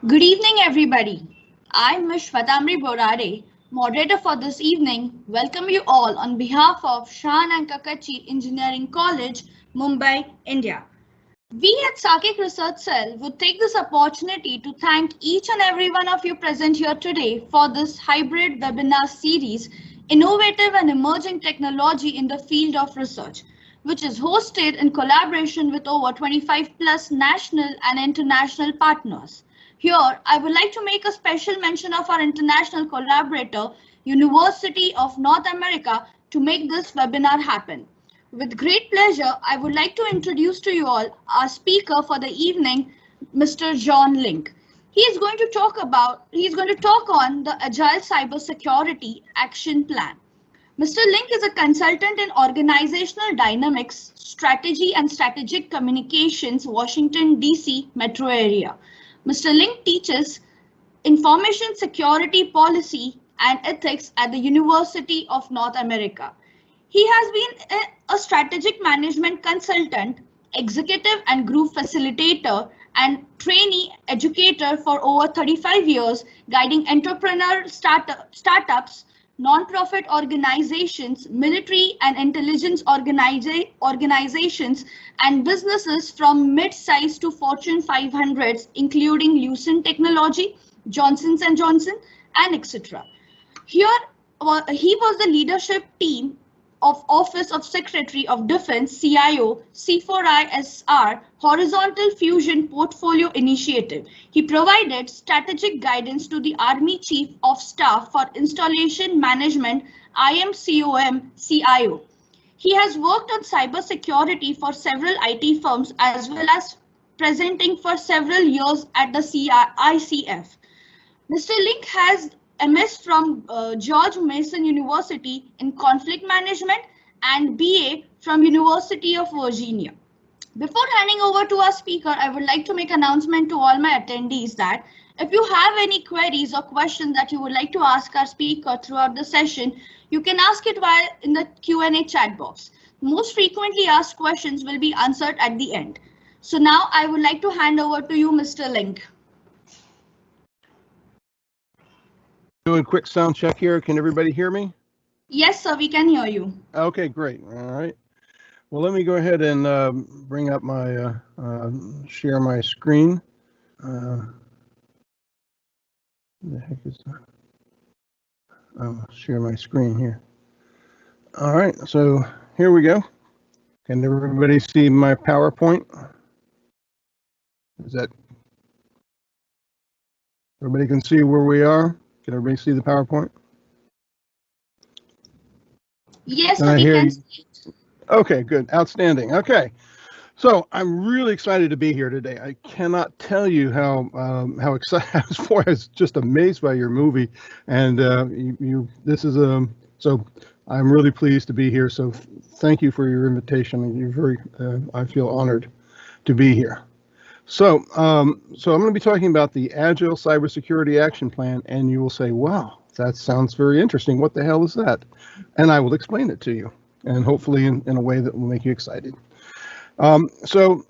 Good evening, everybody. I'm Ms. Shvatamri Borare, moderator for this evening. Welcome you all on behalf of Shan and Kakachi Engineering College, Mumbai, India. We at SAKEC Research Cell would take this opportunity to thank each and every one of you present here today for this hybrid webinar series, Innovative and Emerging Technology in the Field of Research, which is hosted in collaboration with over 25 plus national and international partners. Here, I would like to make a special mention of our international collaborator, University of North America, to make this webinar happen. With great pleasure, I would like to introduce to you all our speaker for the evening, Mr. John Link. He is going to talk on the Agile Cybersecurity Action Plan. Mr. Link is a consultant in organizational dynamics, strategy and strategic communications, Washington, D.C. metro area. Mr. Link teaches information security policy and ethics at the University of North America. He has been a strategic management consultant, executive and group facilitator, and trainee educator for over 35 years, guiding entrepreneur startups, non-profit organizations, military and intelligence organizations, and businesses from mid-size to Fortune 500s, including Lucent Technology, Johnson & Johnson, and etc. Here, he was the leadership team of Office of Secretary of Defense CIO C4ISR Horizontal Fusion Portfolio Initiative. He provided strategic guidance to the Army Chief of Staff for Installation Management IMCOM CIO. He has worked on cybersecurity for several IT firms as well as presenting for several years at the ICF. Mr. Link has MS from George Mason University in Conflict Management and BA from University of Virginia. Before handing over to our speaker, I would like to make an announcement to all my attendees that if you have any queries or questions that you would like to ask our speaker throughout the session, you can ask it via in the Q&A chat box. Most frequently asked questions will be answered at the end. So now I would like to hand over to you, Mr. Link. Doing a quick sound check here. Can everybody hear me? Yes, sir, we can hear you. Okay, great. All right. Well, let me go ahead and bring up my share my screen. The heck is that? Share my screen here. All right, so here we go. Can everybody see my PowerPoint? Is that everybody can see where we are? Can everybody see the PowerPoint? Yes, we can see it. Okay, good. Outstanding. Okay. So I'm really excited to be here today. I cannot tell you how excited I was for. I was just amazed by your movie, and this is so I'm really pleased to be here. So thank you for your invitation. You're very I feel honored to be here. So I'm going to be talking about the Agile Cybersecurity Action Plan, and you will say, "Wow, that sounds very interesting. What the hell is that?" And I will explain it to you, and hopefully in a way that will make you excited. So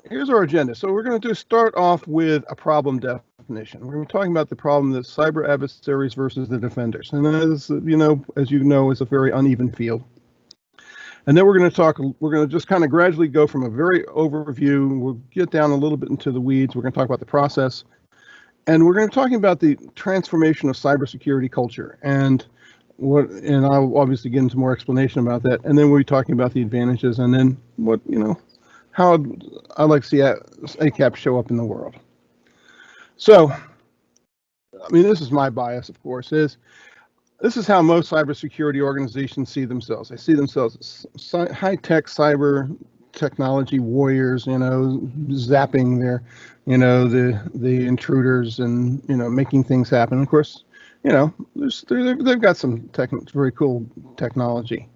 here's our agenda. So we're going to start off with a problem definition. We're talking about the problem that cyber adversaries versus the defenders. And that is, as you know, is a very uneven field. And then we're going to just kind of gradually go from a very overview. We'll get down a little bit into the weeds. We're going to talk about the process. And we're going to talk about the transformation of cybersecurity culture. And I'll obviously get into more explanation about that. And then we'll be talking about the advantages and then how I like to see ACAP show up in the world. So, I mean, this is my bias, of course, this is how most cybersecurity organizations see themselves. They see themselves as high-tech cyber technology warriors, zapping their, the intruders and, making things happen. Of course, they've got some very cool technology.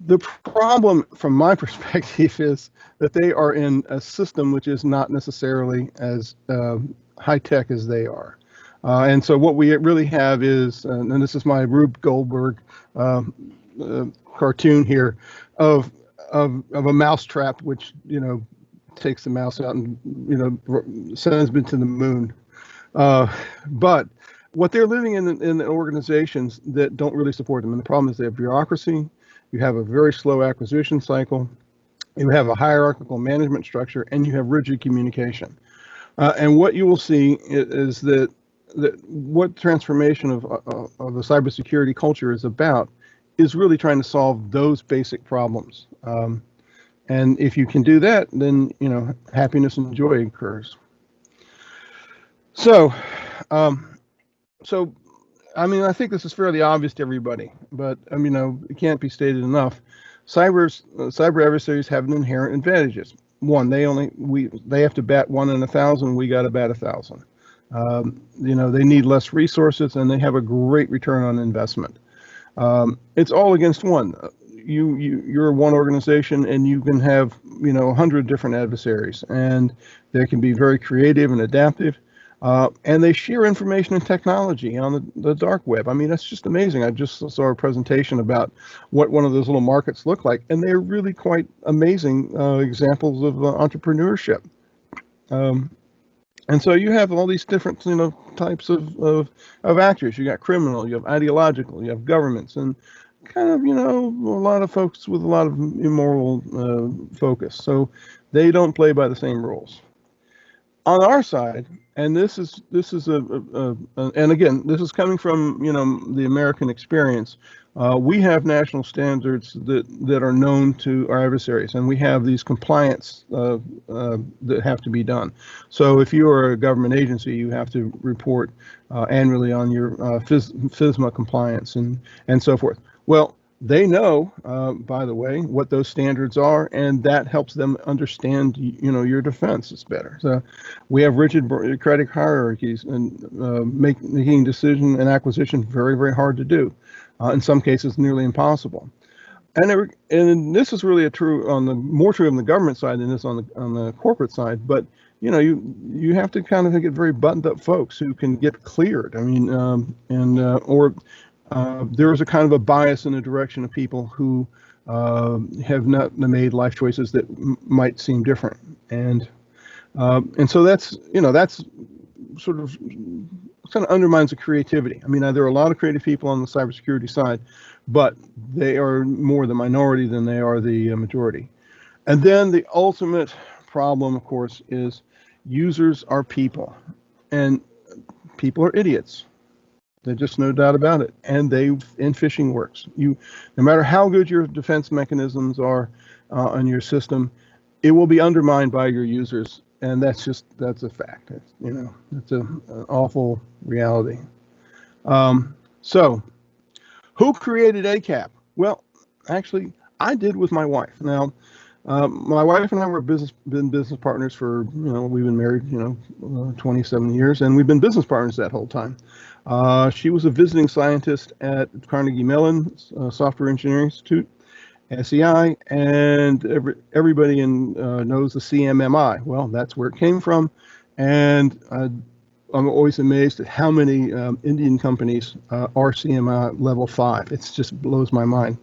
The problem from my perspective is that they are in a system which is not necessarily as high-tech as they are. And so what we really have is, and this is my Rube Goldberg cartoon here, of a mousetrap which, takes the mouse out and sends it to the moon. But what they're living in organizations that don't really support them, and the problem is they have bureaucracy. You have a very slow acquisition cycle. You have a hierarchical management structure, and you have rigid communication. And what you will see is that what transformation of the cybersecurity culture is about is really trying to solve those basic problems. And if you can do that, then happiness and joy occurs. So, I mean, I think this is fairly obvious to everybody, but it can't be stated enough. Cyber adversaries have an inherent advantages. One, they have to bat 1 in 1,000. We got to bat 1,000. They need less resources, and they have a great return on investment. It's all against one. You're one organization, and you can have 100 different adversaries, and they can be very creative and adaptive. And they share information and technology on the dark web. I mean, that's just amazing. I just saw a presentation about what one of those little markets look like, and they're really quite amazing examples of entrepreneurship. And so you have all these different types of actors. You got criminal, you have ideological, you have governments, and kind of a lot of folks with a lot of immoral focus. So they don't play by the same rules. On our side, and this is and again, this is coming from the American experience. We have national standards that are known to our adversaries, and we have these compliance that have to be done. So if you are a government agency, you have to report annually on your FISMA compliance and so forth. Well, they know, by the way, what those standards are, and that helps them understand, your defenses better. So we have rigid bureaucratic hierarchies, and making decision and acquisition very, very hard to do. In some cases, nearly impossible. And this is really more true on the government side than this on the corporate side. But you have to kind of get very buttoned up folks who can get cleared. I mean, there is a kind of a bias in the direction of people who have not made life choices that might seem different, and so that's sort of kind of undermines the creativity. I mean, there are a lot of creative people on the cybersecurity side, but they are more the minority than they are the majority. And then the ultimate problem, of course, is users are people, and people are idiots. There's just no doubt about it. And phishing works. No matter how good your defense mechanisms are on your system, it will be undermined by your users, and that's a fact. It's an awful reality. So, who created ACAP? Well, actually, I did with my wife. Now, my wife and I been business partners for we've been married 27 years, and we've been business partners that whole time. She was a visiting scientist at Carnegie Mellon Software Engineering Institute, SEI, and everybody knows the CMMI. Well, that's where it came from, and I'm always amazed at how many Indian companies are CMI level 5. It just blows my mind.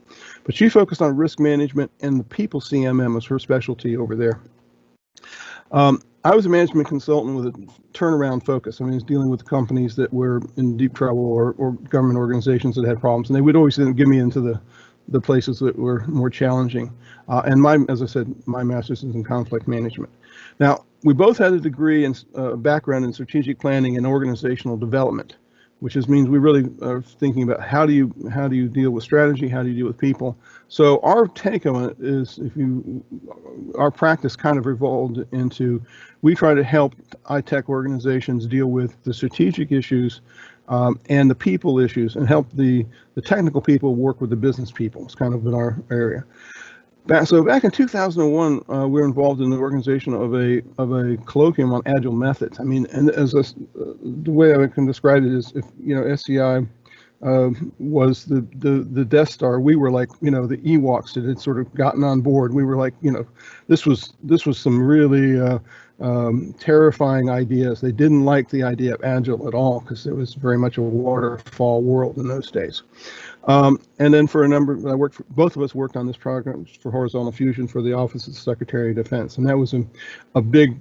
But she focused on risk management, and the people CMM was her specialty over there. I was a management consultant with a turnaround focus. I mean, I was dealing with companies that were in deep trouble or government organizations that had problems, and they would always give me into the places that were more challenging. And as I said, my master's is in conflict management. Now, we both had a degree and background in strategic planning and organizational development, which means we really are thinking about how do you deal with strategy, how do you deal with people. So our take on it is, our practice kind of revolved into, we try to help high-tech organizations deal with the strategic issues and the people issues, and help the technical people work with the business people. It's kind of in our area. So back in 2001, we were involved in the organization of a colloquium on agile methods. I mean, and the way I can describe it is, if SCI was the Death Star, we were like the Ewoks that had sort of gotten on board. We were like this was some really terrifying ideas. They didn't like the idea of Agile at all because it was very much a waterfall world in those days. And then for a number, both of us worked on this program for horizontal fusion for the Office of the Secretary of Defense, and that was a big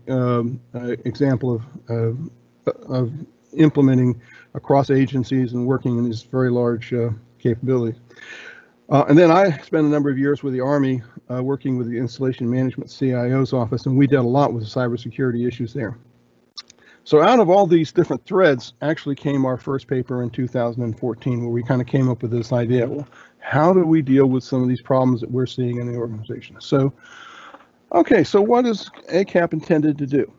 example of implementing across agencies and working in these very large capabilities. And then I spent a number of years with the Army working with the Installation Management CIO's office, and we did a lot with the cybersecurity issues there. So out of all these different threads actually came our first paper in 2014, where we kind of came up with this idea, well, how do we deal with some of these problems that we're seeing in the organization? So, okay, so what is ACAP intended to do?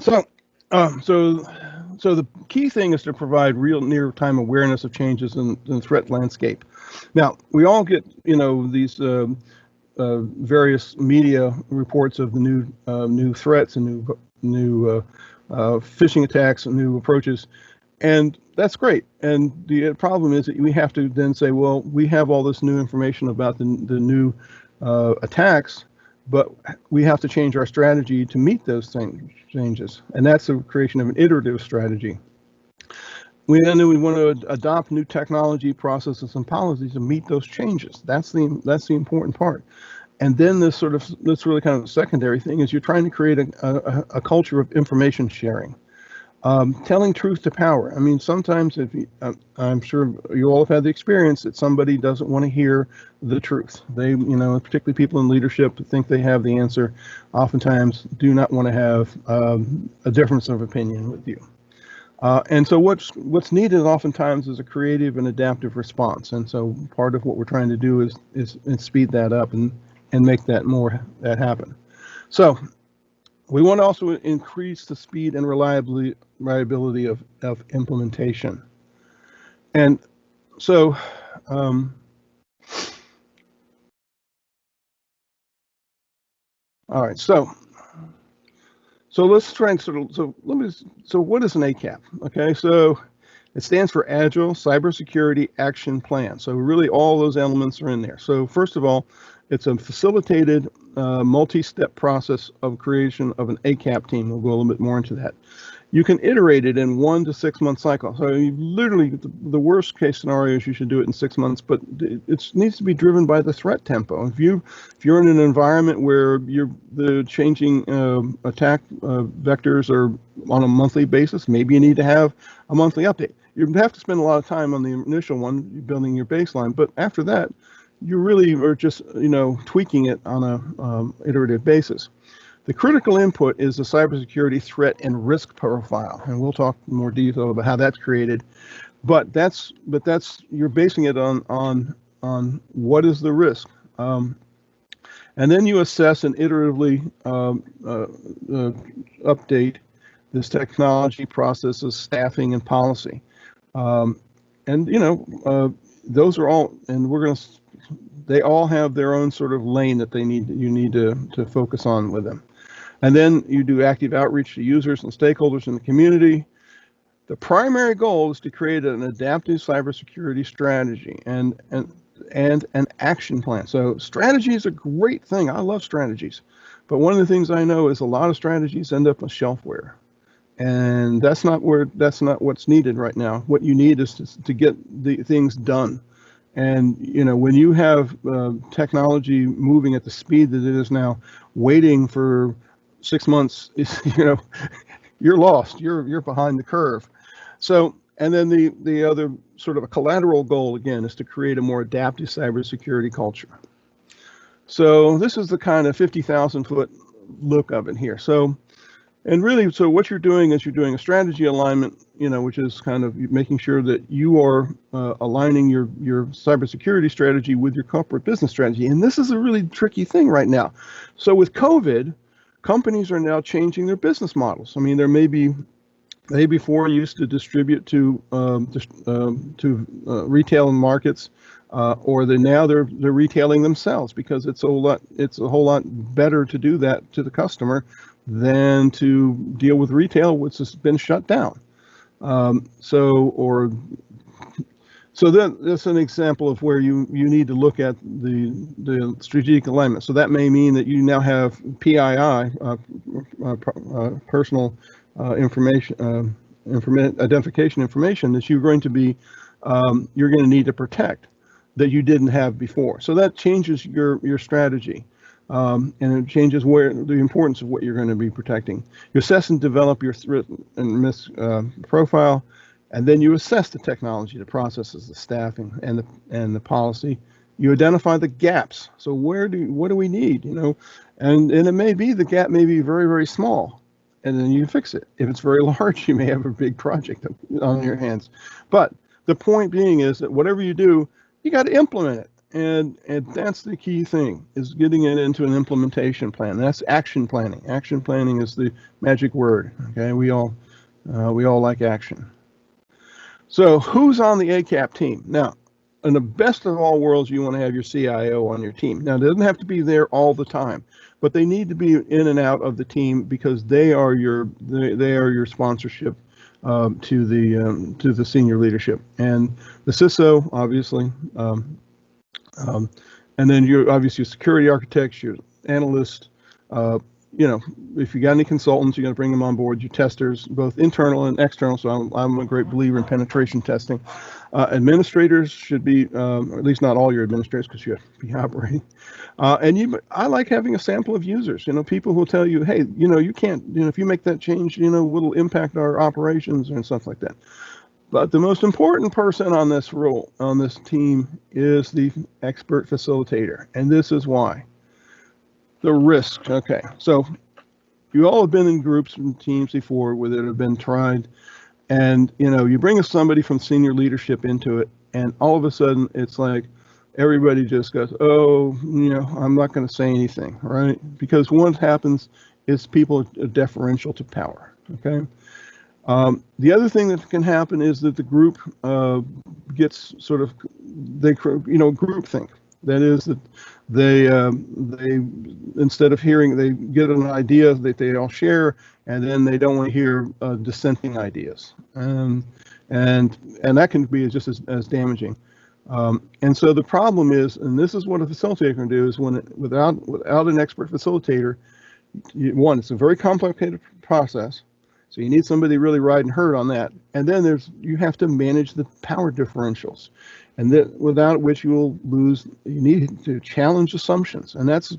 So, so the key thing is to provide real near-time awareness of changes in the threat landscape. Now, we all get, these various media reports of the new threats and new phishing attacks and new approaches, and that's great. And the problem is that we have to then say, well, we have all this new information about the new attacks, but we have to change our strategy to meet those changes, and that's the creation of an iterative strategy. We want to adopt new technology, processes, and policies to meet those changes. That's the important part. And then this really kind of the secondary thing is you're trying to create a culture of information sharing, telling truth to power. I mean, sometimes I'm sure you all have had the experience that somebody doesn't want to hear the truth. They, particularly people in leadership who think they have the answer, oftentimes do not want to have a difference of opinion with you. And so what's needed oftentimes is a creative and adaptive response. And so part of what we're trying to do is speed that up and make that happen. So we want to also increase the speed and reliability of implementation. And so all right, so let's try and so what is an ACAP? Okay, so it stands for Agile Cybersecurity Action Plan. So really all those elements are in there. So first of all, it's a facilitated multi-step process of creation of an ACAP team. We'll go a little bit more into that. You can iterate it in 1 to 6 month cycle. So you literally, the worst case scenario is you should do it in 6 months, but it needs to be driven by the threat tempo. If you're in an environment where the changing attack vectors are on a monthly basis, maybe you need to have a monthly update. You have to spend a lot of time on the initial one, building your baseline, but after that, you really are just tweaking it on a iterative basis. The critical input is the cybersecurity threat and risk profile, and we'll talk in more detail about how that's created. But you're basing it on what is the risk, and then you assess and iteratively update this technology, processes, staffing, and policy. And those are all, and they all have their own sort of lane that you need to focus on with them. And then you do active outreach to users and stakeholders in the community. The primary goal is to create an adaptive cybersecurity strategy and an action plan. So strategy is a great thing. I love strategies. But one of the things I know is a lot of strategies end up as shelfware. And that's not what's needed right now. What you need is to get the things done. And when you have technology moving at the speed that it is now, waiting for 6 months is, you're lost. You're behind the curve. So, and then the other sort of a collateral goal again is to create a more adaptive cybersecurity culture. So this is the kind of 50,000 foot look of it here. So, and really, so what you're doing is you're doing a strategy alignment, which is kind of making sure that you are aligning your cybersecurity strategy with your corporate business strategy. And this is a really tricky thing right now. So with COVID, companies are now changing their business models. I mean, they before used to distribute to retail markets, or they're retailing themselves because it's a whole lot better to do that to the customer than to deal with retail, which has been shut down. So then that's an example of where you need to look at the strategic alignment. So that may mean that you now have PII, personal information, identification information that you're going to need to protect that you didn't have before. So that changes your strategy. And it changes where the importance of what you're going to be protecting. You assess and develop your threat and risk profile, and then you assess the technology, the processes, the staffing, and the policy. You identify the gaps. So what do we need? And it may be the gap may be very, very small, and then you fix it. If it's very large, you may have a big project on your hands. But the point being is that whatever you do, you got to implement it. And that's the key thing, is getting it into an implementation plan. That's action planning. Action planning is the magic word. Okay, we all like action. So who's on the ACAP team? Now, in the best of all worlds, you want to have your CIO on your team. Now, it doesn't have to be there all the time, but they need to be in and out of the team because they are your sponsorship to the senior leadership, and the CISO obviously. And then you're obviously your security architects, your analyst. If you got any consultants, you're going to bring them on board. Your testers, both internal and external. So I'm a great believer in penetration testing. Administrators should be, or at least not all your administrators, because you have to be operating. I like having a sample of users. People who tell you, hey, you can't. If you make that change, it'll impact our operations and stuff like that. But the most important person on this team is the expert facilitator. And this is why. The risk. Okay. So you all have been in groups and teams before where that have been tried. And, you bring somebody from senior leadership into it. And all of a sudden it's like everybody just goes, oh, I'm not going to say anything. Right. Because what happens is people are deferential to power. Okay. The other thing that can happen is that the group gets sort of groupthink. That is that they instead of hearing, they get an idea that they all share, and then they don't want to hear dissenting ideas, and that can be just as damaging. And so the problem is, and this is what a facilitator can do, is without an expert facilitator, it's a very complicated process. So you need somebody really riding herd on that. And then you have to manage the power differentials, and without which you need to challenge assumptions. And that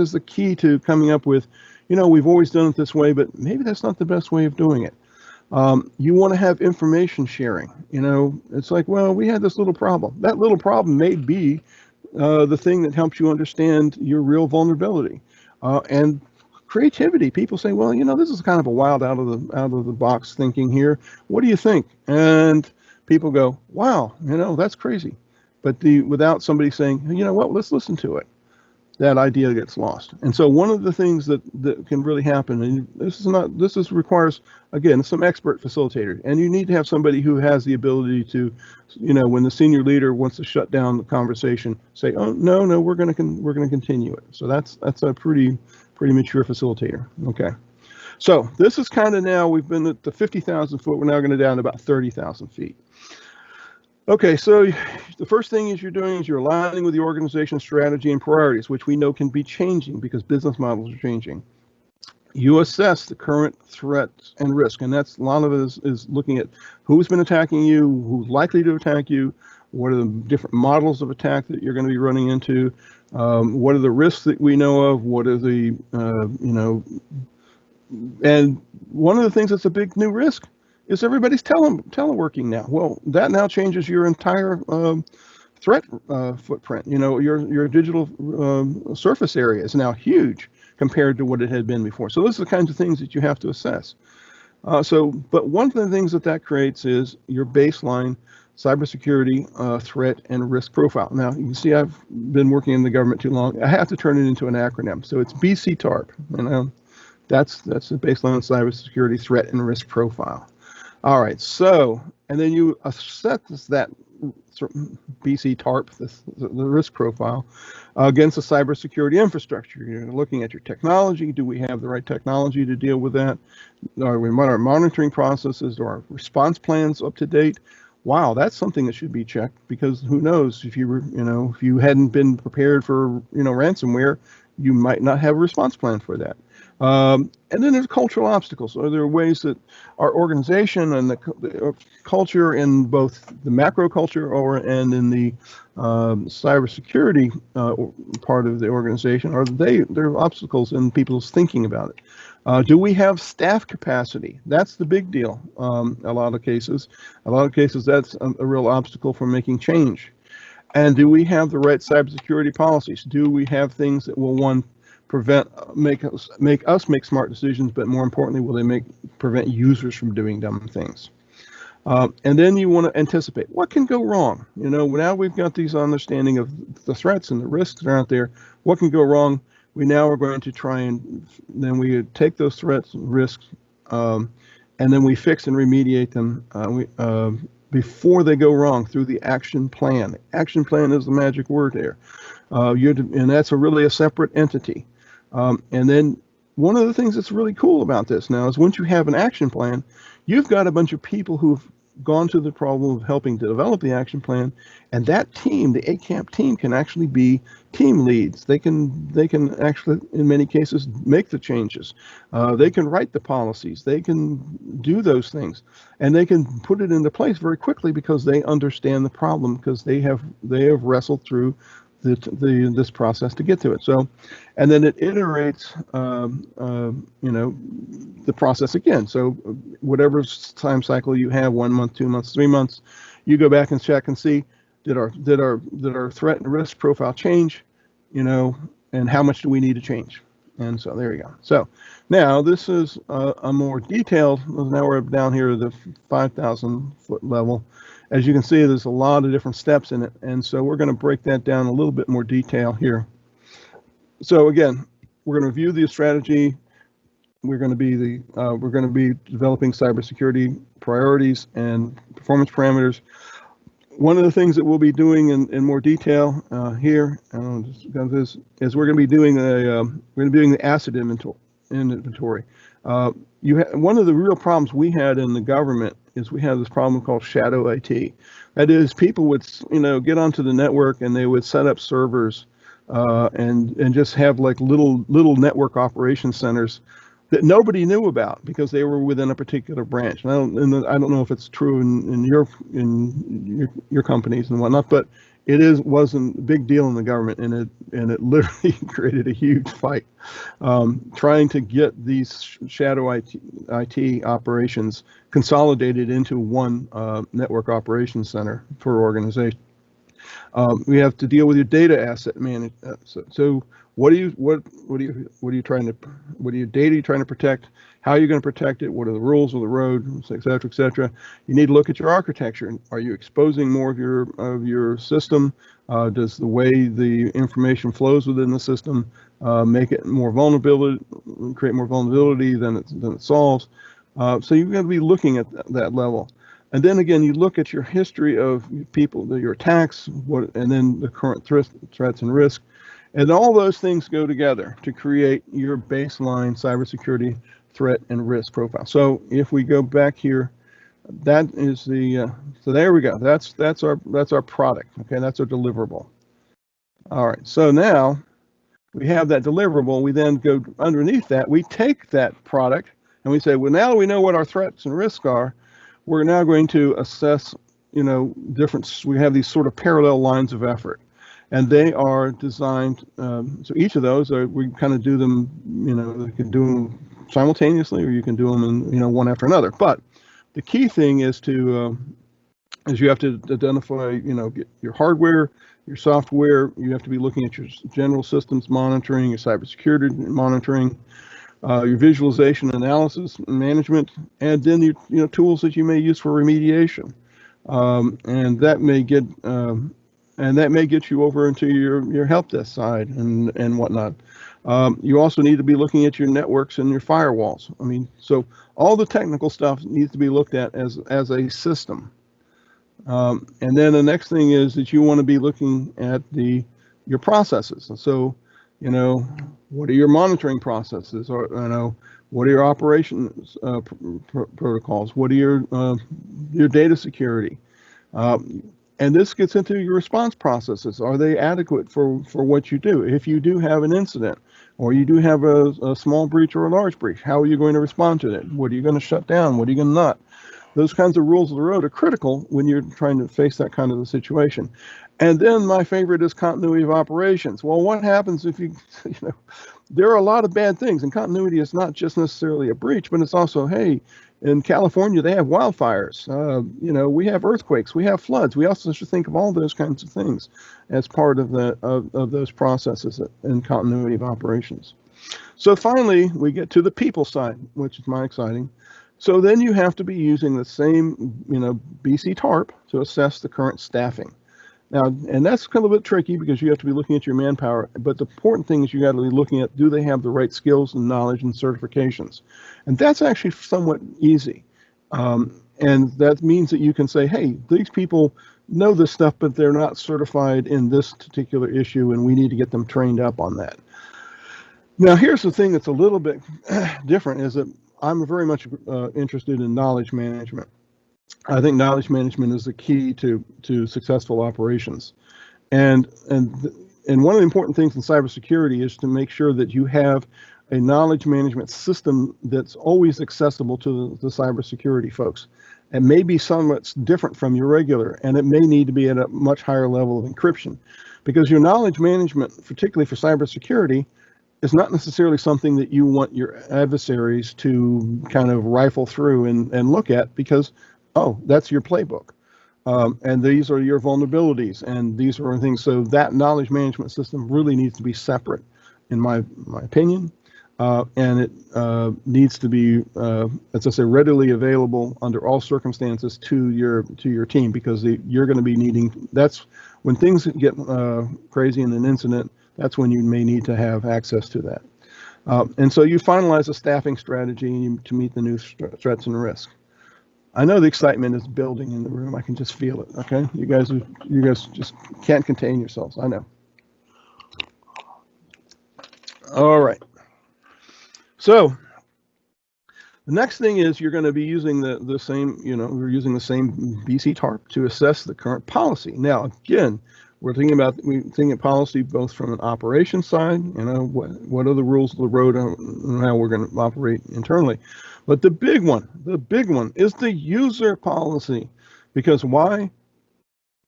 is the key to coming up with, we've always done it this way, but maybe that's not the best way of doing it. You want to have information sharing. It's like, well, we had this little problem. That little problem may be the thing that helps you understand your real vulnerability. And creativity. People say, well, this is kind of a wild out of the box thinking here. What do you think? And people go, wow, that's crazy. But without somebody saying, what, let's listen to it, that idea gets lost. And so one of the things that can really happen, and this requires, again, some expert facilitator, and you need to have somebody who has the ability to, when the senior leader wants to shut down the conversation, say, oh, no, we're going to continue it. So that's a pretty mature facilitator. Okay. So this is kind of, now we've been at the 50,000 foot. We're now going to down to about 30,000 feet. Okay. So the first thing you're doing is you're aligning with the organization's strategy and priorities, which we know can be changing because business models are changing. You assess the current threats and risk. And that's a lot of it is looking at who's been attacking you, who's likely to attack you, what are the different models of attack that you're going to be running into, what are the risks that we know of, what are the, and one of the things that's a big new risk is everybody's teleworking now. Well, that now changes your entire threat footprint. Your digital surface area is now huge compared to what it had been before. So those are the kinds of things that you have to assess. But one of the things that creates is your baseline cybersecurity threat and risk profile. Now, you can see I've been working in the government too long. I have to turn it into an acronym. So it's BCTARP. That's the baseline cybersecurity threat and risk profile. All right. So, and then you assess that BCTARP, the risk profile, against the cybersecurity infrastructure. You're looking at your technology. Do we have the right technology to deal with that? Are our monitoring processes? Are our response plans up to date? wow, that's something that should be checked, because who knows, if you were, if you hadn't been prepared for, ransomware, you might not have a response plan for that. And then there's cultural obstacles. So there are ways that our organization and the culture in both the macro culture and in the cybersecurity part of the organization, there are obstacles in people's thinking about it. Do we have staff capacity? That's the big deal. A lot of cases, that's a real obstacle for making change. And do we have the right cybersecurity policies? Do we have things that will, one, make us make smart decisions, but more importantly, will they prevent users from doing dumb things? And then you want to anticipate what can go wrong. Now we've got these understanding of the threats and the risks that are out there. What can go wrong? We now are going to try and then we take those threats and risks, and then we fix and remediate them before they go wrong through the action plan. Action plan is the magic word there, and that's really a separate entity. And then one of the things that's really cool about this now is once you have an action plan, you've got a bunch of people who've gone to the problem of helping to develop the action plan, and that team, the ACAP team, can actually be team leads. They can actually, in many cases, make the changes. They can write the policies. They can do those things, and they can put it into place very quickly because they understand the problem, because they have wrestled through this process to get to it. So, and then it iterates, the process again. So whatever time cycle you have, 1 month, 2 months, 3 months, you go back and check and see, did our threat and risk profile change, and how much do we need to change? And so there you go. So now this is a more detailed, now we're down here at the 5,000 foot level. As you can see, there's a lot of different steps in it, and so we're going to break that down a little bit more detail here. So again, we're going to review the strategy. We're going to be developing cybersecurity priorities and performance parameters. One of the things that we'll be doing in more detail here is we're going to be doing the asset inventory. One of the real problems we had in the government is we had this problem called shadow IT. That is, people would get onto the network and they would set up servers and just have like little network operation centers that nobody knew about because they were within a particular branch. And I don't know if it's true in your companies and whatnot, but wasn't a big deal in the government, and it literally created a huge fight trying to get these shadow IT operations consolidated into one network operations center for organization. We have to deal with your data asset management. So what are your data you trying to protect? How are you going to protect it? What are the rules of the road, et cetera, et cetera? You need to look at your architecture. Are you exposing more of your system? Does the way the information flows within the system make it more vulnerability, create more vulnerability than it solves? So you've got to be looking at that level. And then again, you look at your history of people, your attacks, and then the current threats and risk. And all those things go together to create your baseline cybersecurity threat and risk profile. So if we go back here, that is so there we go. That's our product. Okay, that's our deliverable. All right, so now we have that deliverable. We then go underneath that. We take that product and we say, well, now we know what our threats and risks are. We're now going to assess, different. We have these sort of parallel lines of effort, and they are designed. So each of those we kind of do them. You can do them simultaneously, or you can do them in one after another. But the key thing is you have to identify, your hardware, your software. You have to be looking at your general systems monitoring, your cybersecurity monitoring, your visualization, analysis, management, and then your tools that you may use for remediation, and that may get you over into your help desk side and whatnot. You also need to be looking at your networks and your firewalls. I mean, so all the technical stuff needs to be looked at as a system. And then the next thing is that you want to be looking at your processes. And so, what are your monitoring processes, or what are your operations protocols? What are your data security? And this gets into your response processes. Are they adequate for what you do? If you do have an incident, or you do have a small breach or a large breach, how are you going to respond to it? What are you going to shut down? What are you going to not? Those kinds of rules of the road are critical when you're trying to face that kind of a situation. And then my favorite is continuity of operations. Well, what happens if you, you know, there are a lot of bad things, and continuity is not just necessarily a breach, but it's also, hey, in California they have wildfires. We have earthquakes, we have floods. We also should think of all those kinds of things as part of of those processes in continuity of operations. So finally, we get to the people side, which is my exciting. So then you have to be using the same, BC TARP to assess the current staffing. Now, and that's kind of a bit tricky because you have to be looking at your manpower, but the important thing is you got to be looking at, do they have the right skills and knowledge and certifications? And that's actually somewhat easy. And that means that you can say, hey, these people know this stuff, but they're not certified in this particular issue, and we need to get them trained up on that. Now, here's the thing that's a little bit different, is that I'm very much interested in knowledge management. I think knowledge management is the key to successful operations. And one of the important things in cybersecurity is to make sure that you have a knowledge management system that's always accessible to the cybersecurity folks. It may be somewhat different from your regular, and it may need to be at a much higher level of encryption, because your knowledge management, particularly for cybersecurity, is not necessarily something that you want your adversaries to kind of rifle through and look at, because, oh, that's your playbook. And these are your vulnerabilities, and these are things. So that knowledge management system really needs to be separate, in my opinion, and it needs to be, as I say, readily available under all circumstances to your team, because you're going to be needing. That's when things get crazy in an incident. That's when you may need to have access to that. And so you finalize a staffing strategy to meet the new threats and risks. I know the excitement is building in the room. I can just feel it. Okay, you guys just can't contain yourselves. I know. All right. So the next thing is you're going to be using the same. We're using the same BC TARP to assess the current policy. Now, again, we're thinking policy both from an operation side. What are the rules of the road and how we're going to operate internally. But the big one is the user policy, because why?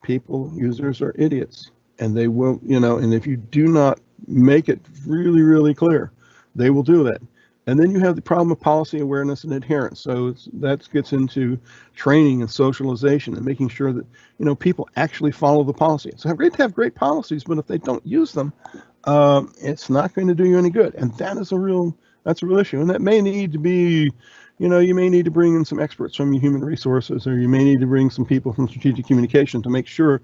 Users are idiots, and they will, and if you do not make it really, really clear, they will do that. And then you have the problem of policy awareness and adherence. So that gets into training and socialization and making sure that, people actually follow the policy. It's great to have great policies, but if they don't use them, it's not going to do you any good. And that's a real issue. And that may need to be, you may need to bring in some experts from your human resources, or you may need to bring some people from strategic communication to make sure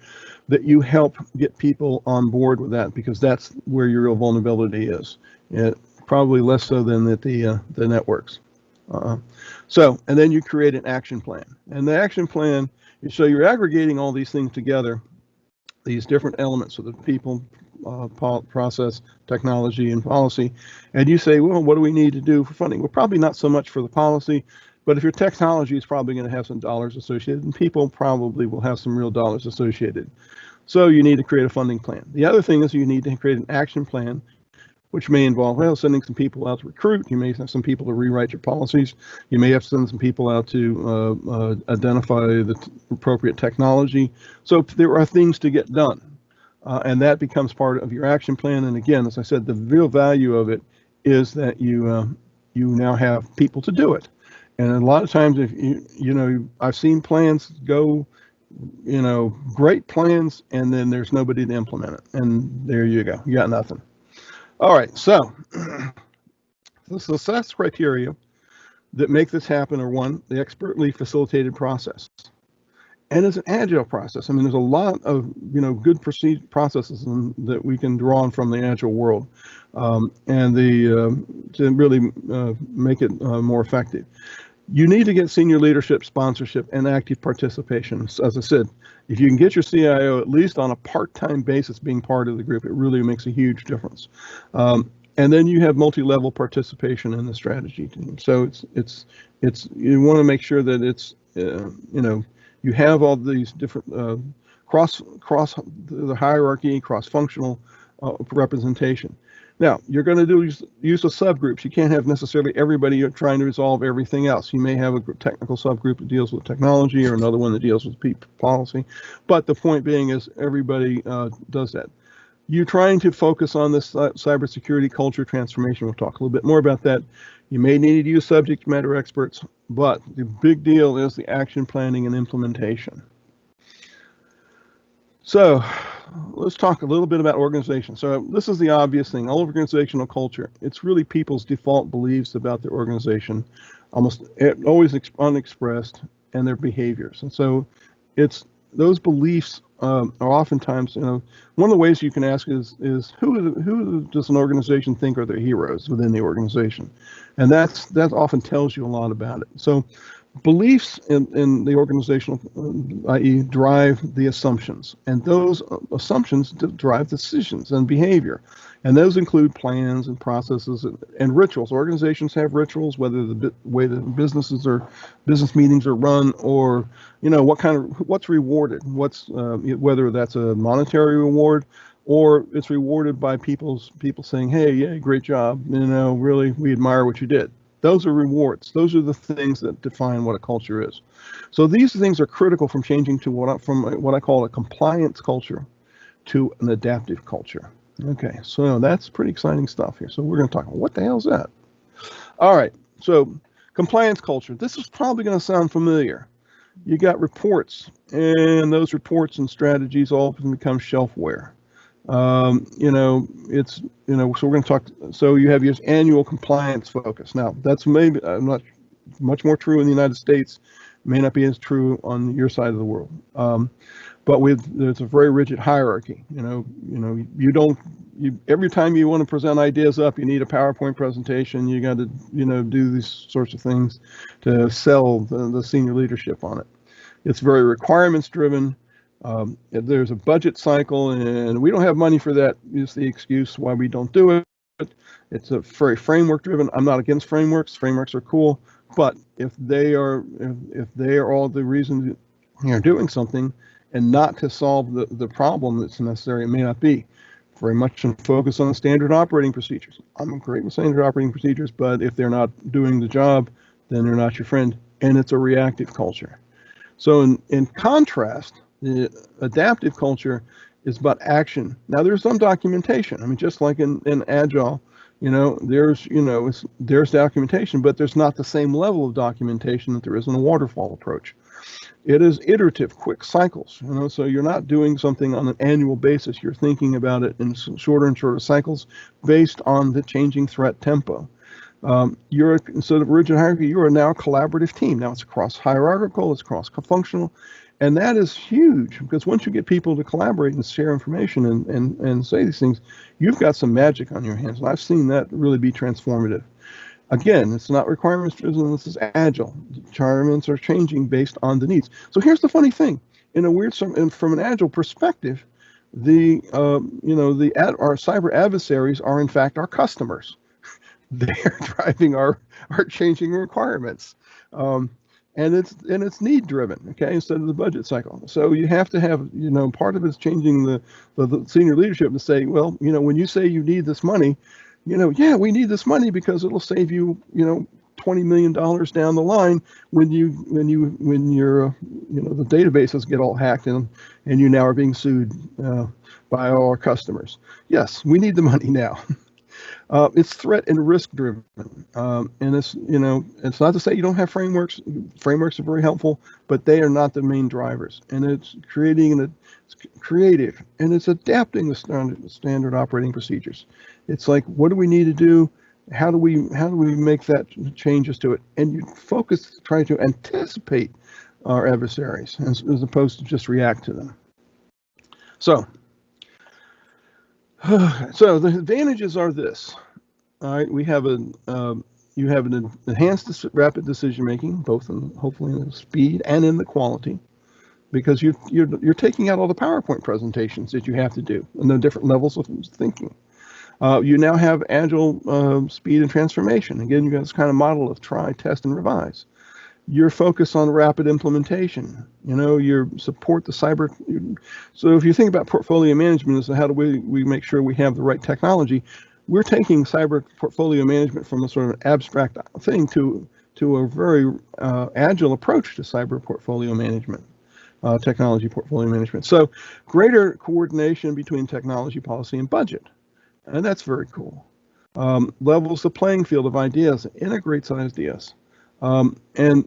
that you help get people on board with that, because that's where your real vulnerability is. Probably less so than the networks. So, and then you create an action plan. And the action plan, so you're aggregating all these things together, these different elements of the people, process, technology, and policy. And you say, well, what do we need to do for funding? Well, probably not so much for the policy, but if your technology is probably going to have some dollars associated, and people probably will have some real dollars associated. So you need to create a funding plan. The other thing is you need to create an action plan, which may involve, sending some people out to recruit. You may have some people to rewrite your policies. You may have to send some people out to identify the appropriate technology. So there are things to get done, and that becomes part of your action plan. And again, as I said, the real value of it is that you now have people to do it. And a lot of times, if I've seen plans go, great plans, and then there's nobody to implement it, and there you go, you got nothing. All right, so the success criteria that make this happen are: one, the expertly facilitated process, and it's an agile process. I mean, there's a lot of good processes that we can draw on from the agile world, and to really make it more effective. You need to get senior leadership, sponsorship, and active participation. As I said, if you can get your CIO at least on a part-time basis being part of the group, it really makes a huge difference. And then you have multi-level participation in the strategy team. So it's you want to make sure that it's you You have all these different cross the hierarchy, cross-functional representation. Now, you're going to use the subgroups. You can't have necessarily everybody trying to resolve everything else. You may have a technical subgroup that deals with technology or another one that deals with policy. But the point being is everybody does that. You're trying to focus on this cybersecurity culture transformation. We'll talk a little bit more about that. You may need to use subject matter experts, but the big deal is the action planning and implementation. So let's talk a little bit about organization. So this is the obvious thing, all organizational culture. It's really people's default beliefs about their organization, almost always unexpressed, and their behaviors. And so it's those beliefs are oftentimes, one of the ways you can ask is who does an organization think are their heroes within the organization? And that often tells you a lot about it. So beliefs in the organizational, i.e., drive the assumptions, and those assumptions drive decisions and behavior, and those include plans and processes and rituals. Organizations have rituals, whether the way the business meetings are run, or what's rewarded, whether that's a monetary reward, or it's rewarded by people saying, "Hey, yeah, great job. Really, we admire what you did." Those are rewards. Those are the things that define what a culture is. So these things are critical from changing to what I call a compliance culture to an adaptive culture. Okay, so that's pretty exciting stuff here. So we're going to talk about what the hell is that? All right, so compliance culture. This is probably going to sound familiar. You got reports, and those reports and strategies often become shelfware. So we're going to talk. So you have your annual compliance focus. Now, that's maybe not much more true in the United States. May not be as true on your side of the world. But there's a very rigid hierarchy. Every time you want to present ideas up, you need a PowerPoint presentation. You got to do these sorts of things to sell the senior leadership on it. It's very requirements driven. There's a budget cycle, and we don't have money for that. Is the excuse why we don't do it. It's a very framework driven. I'm not against frameworks. Frameworks are cool, but if they are all the reason you're doing something, and not to solve the problem that's necessary, it may not be. Very much focus on standard operating procedures. I'm great with standard operating procedures, but if they're not doing the job, then they're not your friend, and it's a reactive culture. So in contrast, the adaptive culture is about action. Now there's some documentation. I mean, just like in Agile, there's documentation, but there's not the same level of documentation that there is in a waterfall approach. It is iterative, quick cycles. So you're not doing something on an annual basis. You're thinking about it in shorter and shorter cycles based on the changing threat tempo. Instead of rigid hierarchy, you are now a collaborative team. Now it's cross-hierarchical, it's cross-functional, and that is huge, because once you get people to collaborate and share information and say these things, you've got some magic on your hands. And I've seen that really be transformative. Again, it's not requirements driven. This is agile. Requirements are changing based on the needs. So here's the funny thing: from an agile perspective, our cyber adversaries are in fact our customers. They're driving our changing requirements, and it's need driven, okay, instead of the budget cycle. So you have to have, part of it's changing the senior leadership to say, well, when you say you need this money, yeah, we need this money because it'll save you, $20 million down the line when your the databases get all hacked and you now are being sued by all our customers. Yes, we need the money now. It's threat and risk driven, and it's not to say you don't have frameworks. Frameworks are very helpful, but they are not the main drivers. And it's it's creative, and it's adapting the standard operating procedures. It's like, what do we need to do? How do we make that changes to it? And you focus trying to anticipate our adversaries as opposed to just react to them. So the advantages are this. All right, you have an enhanced rapid decision making, both hopefully in the speed and in the quality, because you're taking out all the PowerPoint presentations that you have to do and the different levels of thinking. You now have agile speed and transformation. Again, you got this kind of model of try, test, and revise. your focus on rapid implementation, your support the cyber. So if you think about portfolio management as how do we make sure we have the right technology, we're taking cyber portfolio management from a sort of abstract thing to a very agile approach to cyber portfolio management, technology portfolio management. So greater coordination between technology policy and budget, and that's very cool. Levels the playing field of ideas, integrates ideas, and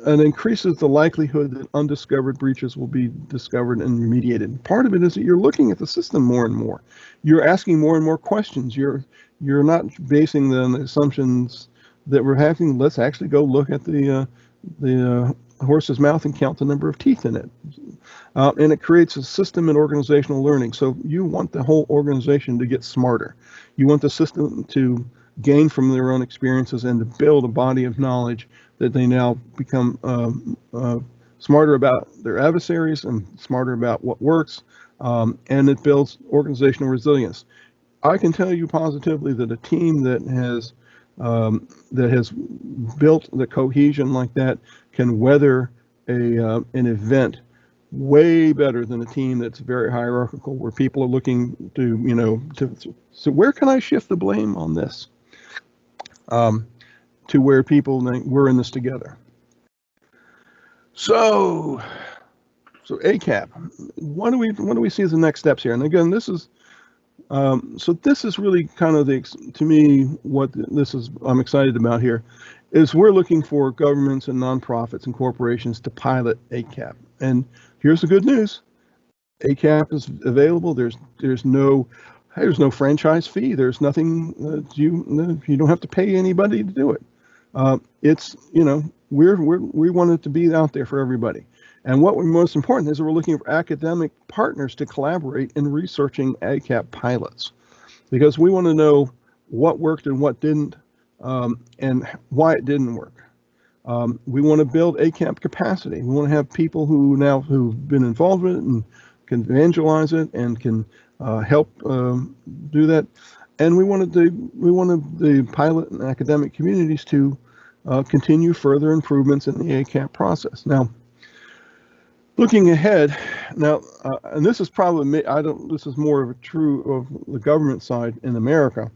increases the likelihood that undiscovered breaches will be discovered and remediated. Part of it is that you're looking at the system more and more. You're asking more and more questions. You're not basing the assumptions that we're having. Let's actually go look at the horse's mouth and count the number of teeth in it. And it creates a system and organizational learning. So you want the whole organization to get smarter. You want the system to gain from their own experiences and to build a body of knowledge that they now become smarter about their adversaries and smarter about what works. And it builds organizational resilience. I can tell you positively that a team that has built the cohesion like that can weather an event way better than a team that's very hierarchical, where people are looking so where can I shift the blame on this, to where people think we're in this together. So ACAP, what do we see as the next steps here? And again, this is really kind of to me, what this is I'm excited about here is we're looking for governments and nonprofits and corporations to pilot ACAP. And here's the good news. ACAP is available. There's no franchise fee. There's nothing you don't have to pay anybody to do it. It's we want it to be out there for everybody. And what we're most important is we're looking for academic partners to collaborate in researching ACAP pilots, because we want to know what worked and what didn't, and why it didn't work. We want to build ACAP capacity. We want to have people who've been involved with it and can evangelize it and can help do that. And we wanted the pilot and academic communities to continue further improvements in the ACAP process. Now, looking ahead, and this is probably this is more of the government side in America.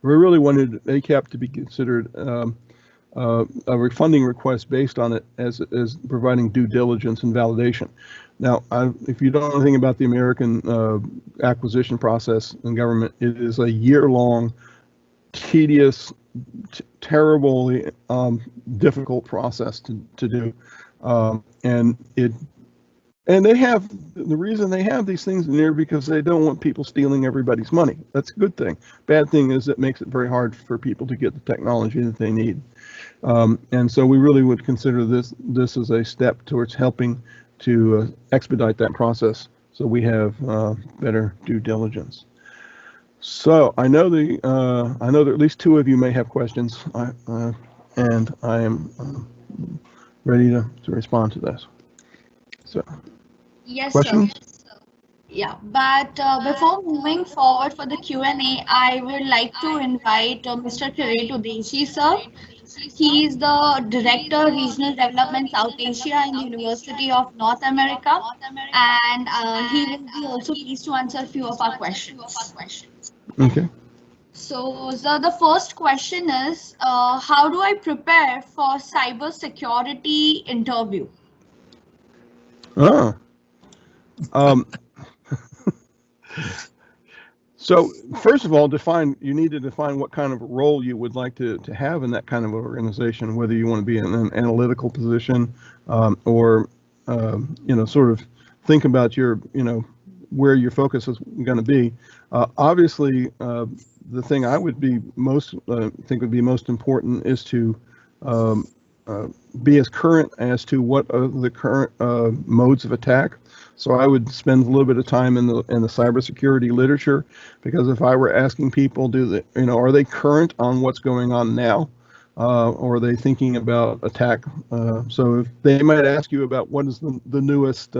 We really wanted ACAP to be considered a refunding request based on it as providing due diligence and validation. Now, if you don't know anything about the American acquisition process in government, it is a year-long, tedious, terribly difficult process to do, and they have the reason they have these things in there because they don't want people stealing everybody's money. That's a good thing. Bad thing is it makes it very hard for people to get the technology that they need. And so we really would consider this as a step towards helping to expedite that process, so we have better due diligence. So I know that at least two of you may have questions, and I am ready to respond to this. So, Yes, questions? sir. Yeah, but before moving forward for the Q&A, I would like to invite Mr. Kiret Udeshi, sir. He is the Director, Regional Development South Asia in the University of North America, and he will be also pleased to answer a few of our questions. Okay. So, sir, the first question is, how do I prepare for cybersecurity interview? So first of all, you need to define what kind of role you would like to have in that kind of organization, whether you want to be in an analytical position, or sort of think about where your focus is going to be. Obviously, the thing I would be think would be most important is to be as current as to what are the current modes of attack. So I would spend a little bit of time in the cybersecurity literature, because if I were asking people, are they current on what's going on now, or are they thinking about attack? So if they might ask you about what is the newest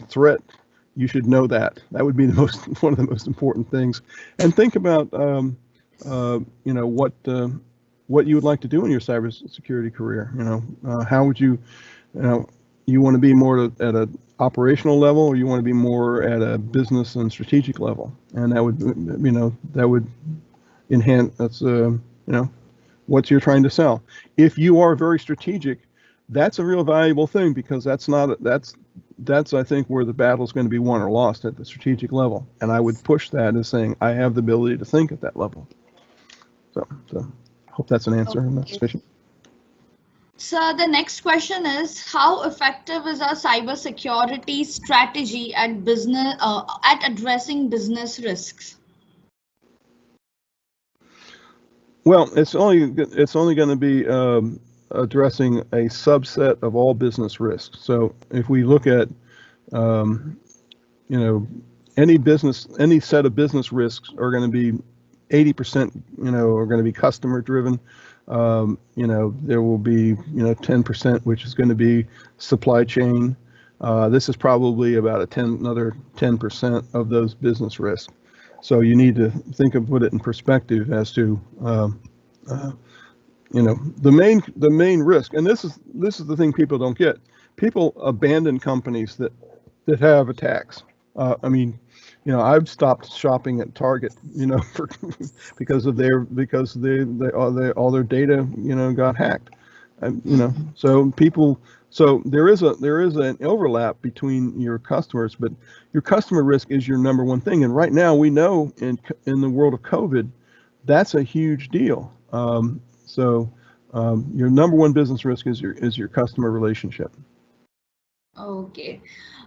threat, you should know that. That would be one of the most important things. And think about what you would like to do in your cybersecurity career. How would you, you want to be more at a operational level, or you want to be more at a business and strategic level, and that would enhance. That's what you're trying to sell. If you are very strategic, that's a real valuable thing, because that's I think where the battle is going to be won or lost, at the strategic level. And I would push that as saying I have the ability to think at that level. So I hope that's an answer. Okay. And that's sufficient. So the next question is, how effective is our cybersecurity strategy at addressing business risks? Well, it's only going to be addressing a subset of all business risks. So if we look at any set of business risks are going to be 80%, are going to be customer driven. There will be 10%, which is going to be supply chain. This is probably about another 10% of those business risks. So you need to put it in perspective as to the main risk. And this is the thing people don't get. People abandon companies that have attacks. I've stopped shopping at Target, because all their data, got hacked. So there is an overlap between your customers, but your customer risk is your number one thing. And right now we know in the world of COVID, that's a huge deal. Your number one business risk is your customer relationship. Okay.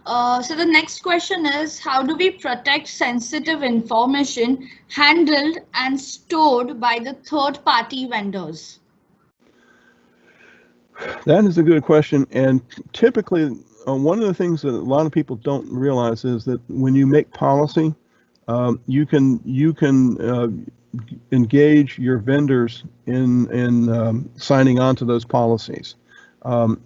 So the next question is, how do we protect sensitive information handled and stored by the third-party vendors? That is a good question. And typically, one of the things that a lot of people don't realize is that when you make policy, you can engage your vendors in signing on to those policies. You're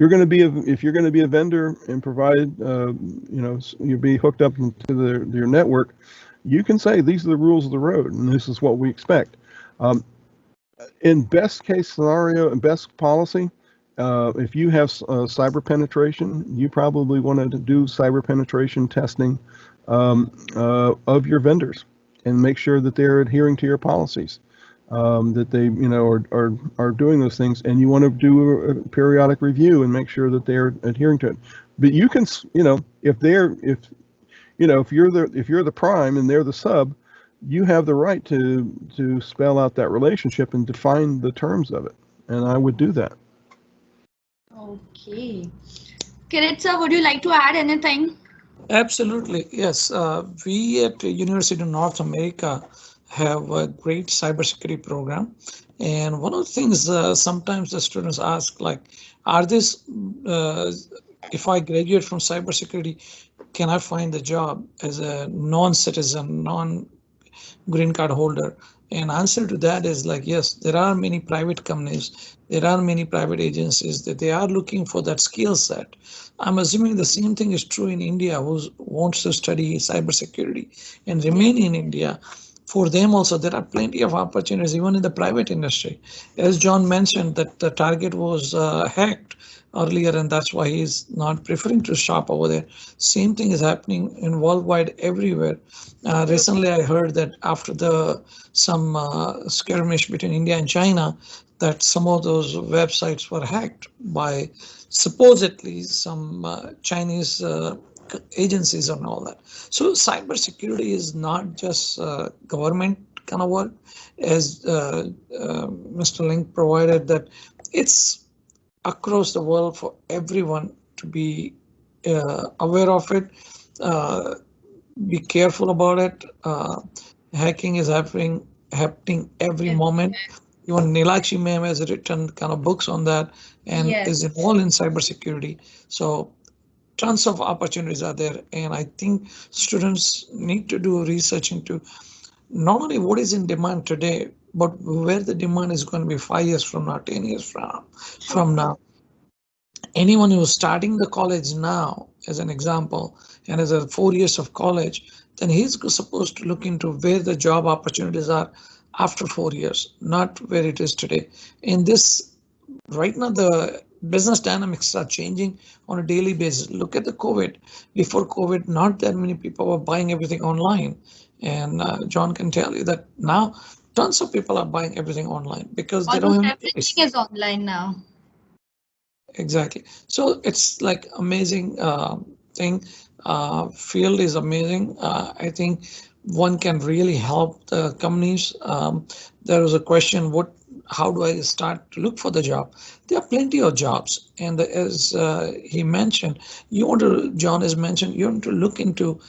going to be if you're going to be a vendor and provide, you'll be hooked up into your network, you can say these are the rules of the road and this is what we expect. In best case scenario and best policy, if you have cyber penetration, you probably want to do cyber penetration testing of your vendors and make sure that they're adhering to your policies. That they, are doing those things, and you want to do a periodic review and make sure that they're adhering to it. But you can, if you're the prime and they're the sub, you have the right to spell out that relationship and define the terms of it. And I would do that. Okay. Kiritsa, would you like to add anything? Absolutely, yes. We at University of North America have a great cybersecurity program. And one of the things sometimes the students ask, like, if I graduate from cybersecurity, can I find a job as a non-citizen, non-green card holder? And answer to that is like, yes, there are many private companies, there are many private agencies that they are looking for that skill set. I'm assuming the same thing is true in India, who wants to study cybersecurity and remain in India. For them also, there are plenty of opportunities, even in the private industry. As John mentioned, that the target was hacked earlier, and that's why he's not preferring to shop over there. Same thing is happening in worldwide everywhere. Recently, I heard that after some skirmish between India and China, that some of those websites were hacked by supposedly some Chinese agencies and all that. So cybersecurity is not just government kind of work, as Mr. Link provided, that it's across the world for everyone to be aware of it, be careful about it. Hacking is happening every moment. Even Nilakshi ma'am has written kind of books on that and is involved in cybersecurity. So tons of opportunities are there, and I think students need to do research into not only what is in demand today, but where the demand is going to be 5 years from now, 10 years from now. Anyone who's starting the college now, as an example, and as a 4 years of college, then he's supposed to look into where the job opportunities are after 4 years, not where it is today. In this right now, the business dynamics are changing on a daily basis. Look at the COVID. Before COVID, not that many people were buying everything online, and John can tell you that now tons of people are buying everything online because they don't Almost have any everything choice. is online now. Exactly. So it's like amazing thing. Field is amazing. I think one can really help the companies. There was a question, what? How do I start to look for the job? There are plenty of jobs, and as he mentioned, you want to. John has mentioned you want to look into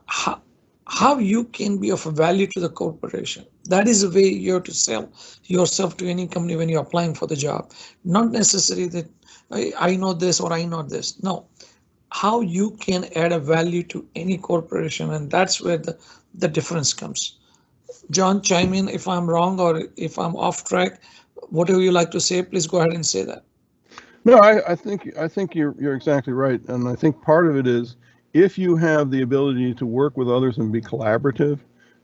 how, how you can be of value to the corporation. That is the way you have to sell yourself to any company when you're applying for the job. Not necessarily that I know this or I know this. No, how you can add a value to any corporation, and that's where the difference comes. John, chime in if I'm wrong or if I'm off track. Whatever you like to say, please go ahead and say that. No, I think you're exactly right, and I think part of it is if you have the ability to work with others and be collaborative,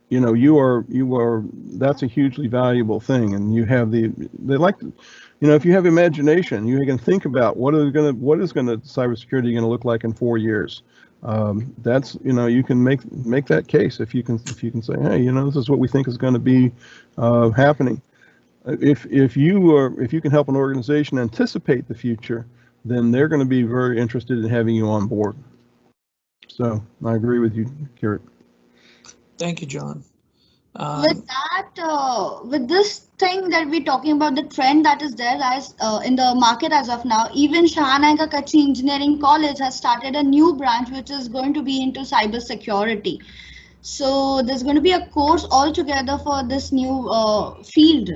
you are that's a hugely valuable thing, and you have they like to, if you have imagination, you can think about what is gonna cybersecurity going to look like in 4 years. That's you can make that case if you can say, hey, this is what we think is going to be happening. If you can help an organization anticipate the future, then they're going to be very interested in having you on board. So I agree with you, Kirit. Thank you, John. With Um, that, with this thing that we're talking about, the trend that is there as in the market as of now, even Shahananka Kachi Engineering College has started a new branch which is going to be into cybersecurity. So there's going to be a course altogether for this new field.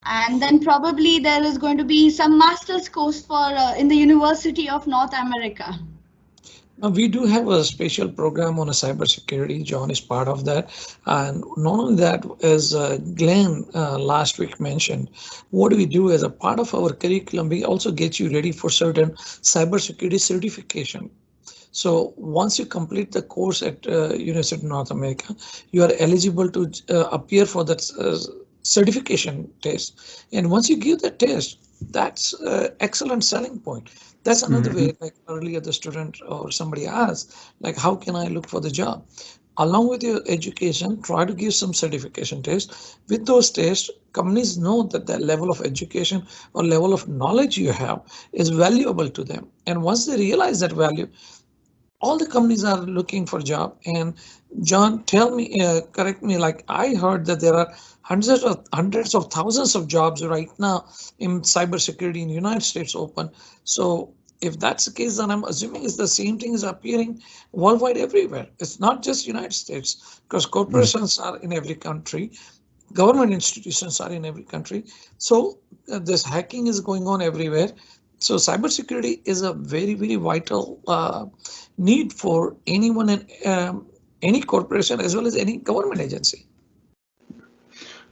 And then probably there is going to be some master's course for in the University of North America. Now, we do have a special program on a cybersecurity. John is part of that. And not only that, as Glenn last week mentioned, what do we do as a part of our curriculum? We also get you ready for certain cybersecurity certification. So once you complete the course at University of North America, you are eligible to appear for that certification test. And once you give the test, that's excellent selling point. That's another Hmm. way, like earlier the student or somebody asked, like, how can I look for the job? Along with your education, try to give some certification tests. With those tests, companies know that the level of education or level of knowledge you have is valuable to them. And once they realize that value, all the companies are looking for job. And John, tell me, correct me, like I heard that there are hundreds of thousands of jobs right now in cybersecurity in the United States open. So if that's the case, then I'm assuming it's the same thing is appearing worldwide everywhere. It's not just United States, because corporations are in every country, government institutions are in every country. So this hacking is going on everywhere. So cybersecurity is a very, very vital need for anyone in any corporation as well as any government agency.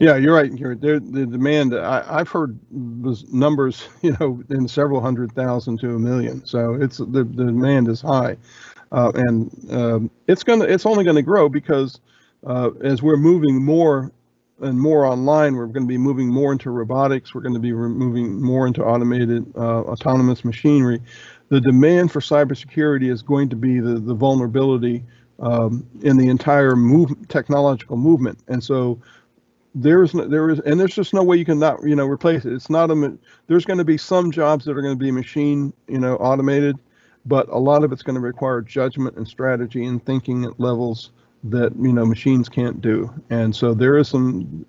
Yeah, you're right. The demand. I've heard those numbers, in several hundred thousand to a million. So the demand is high, and it's only going to grow because as we're moving more and more online, we're going to be moving more into robotics. We're going to be moving more into automated, autonomous machinery. The demand for cybersecurity is going to be the vulnerability in the entire technological movement, and so there's just no way you can not replace it. It's not there's going to be some jobs that are going to be machine automated, but a lot of it's going to require judgment and strategy and thinking at levels that machines can't do. And so there is some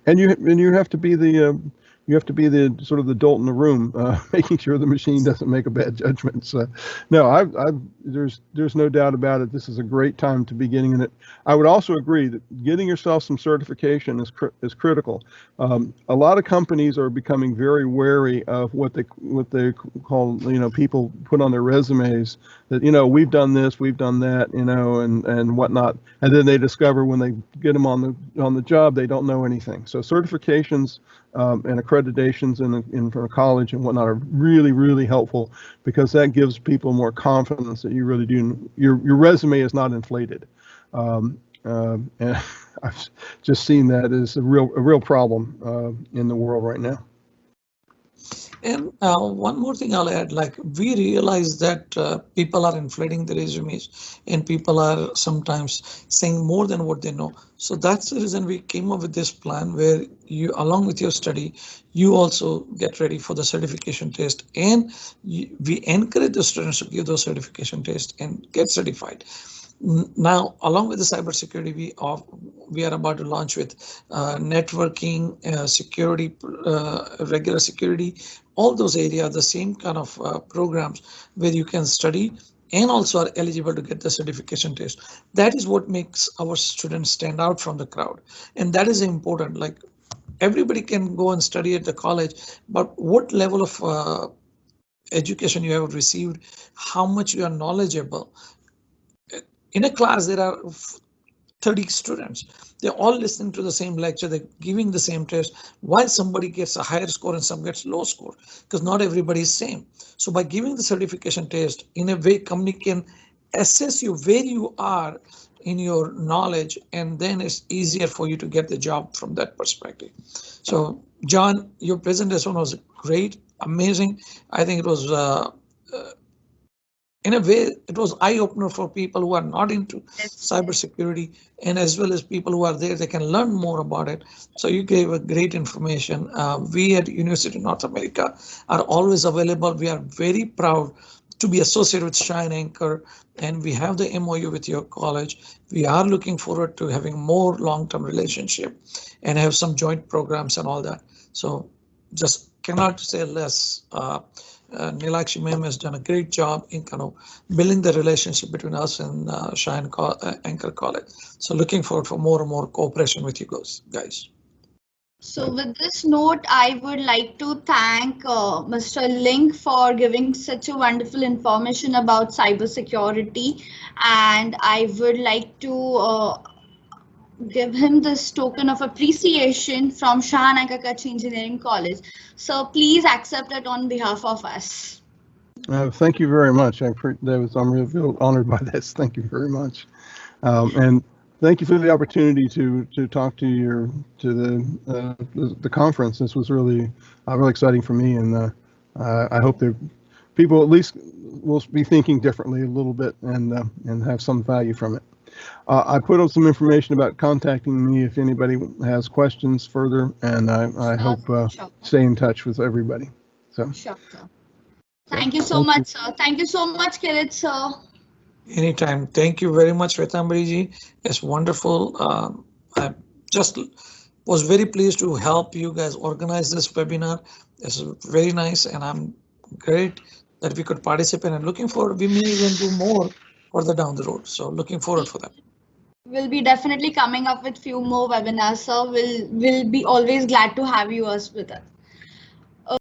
and you have to be the sort of the dolt in the room, making sure the machine doesn't make a bad judgment. So, no, there's no doubt about it. This is a great time to be getting in it. I would also agree that getting yourself some certification is critical. A lot of companies are becoming very wary of what they call people put on their resumes that we've done this, we've done that, and whatnot, and then they discover when they get them on the job they don't know anything. So certifications and accreditations in for college and whatnot are really, really helpful, because that gives people more confidence that you really do. Your resume is not inflated. And I've just seen that as a real problem in the world right now. And one more thing I'll add, like we realize that people are inflating the resumes and people are sometimes saying more than what they know. So that's the reason we came up with this plan where you, along with your study, you also get ready for the certification test, and we encourage the students to give those certification tests and get certified. Now, along with the cybersecurity, we are about to launch with networking, security, regular security, all those areas, the same kind of programs where you can study and also are eligible to get the certification test. That is what makes our students stand out from the crowd, and that is important. Like everybody can go and study at the college, but what level of education you have received, how much you are knowledgeable. In a class, there are 30 students. They're all listening to the same lecture. They're giving the same test. While somebody gets a higher score and some gets low score, because not everybody is same. So by giving the certification test, in a way, company can assess you where you are in your knowledge, and then it's easier for you to get the job from that perspective. So John, your presentation was great, amazing. I think it was in a way, it was eye opener for people who are not into cybersecurity, and as well as people who are there, they can learn more about it. So you gave a great information. We at University of North America are always available. We are very proud to be associated with Shine Anchor, and we have the MOU with your college. We are looking forward to having more long-term relationship and have some joint programs and all that. So just cannot say less. Nilakshi ma'am has done a great job in kind of building the relationship between us and Anchor College. So looking forward for more and more cooperation with you guys. So with this note, I would like to thank Mr. Link for giving such a wonderful information about cybersecurity, and I would like to give him this token of appreciation from Shahan and Kakachi Engineering College. So please accept it on behalf of us. Thank you very much. I'm really honored by this. Thank you very much, and thank you for the opportunity to talk to the conference. This was really exciting for me, and I hope that people at least will be thinking differently a little bit and have some value from it. I put up some information about contacting me if anybody has questions further, and I hope stay in touch with everybody. So. Sure, sir. Thank you so much, sir. Thank you so much, Kirit, sir. Anytime. Thank you very much, Vetambriji. It's wonderful. I just was very pleased to help you guys organize this webinar. It's very nice, and I'm great that we could participate, and looking forward, we may even do more further down the road. So looking forward for that. We'll be definitely coming up with few more webinars, sir. We'll be always glad to have you us with us.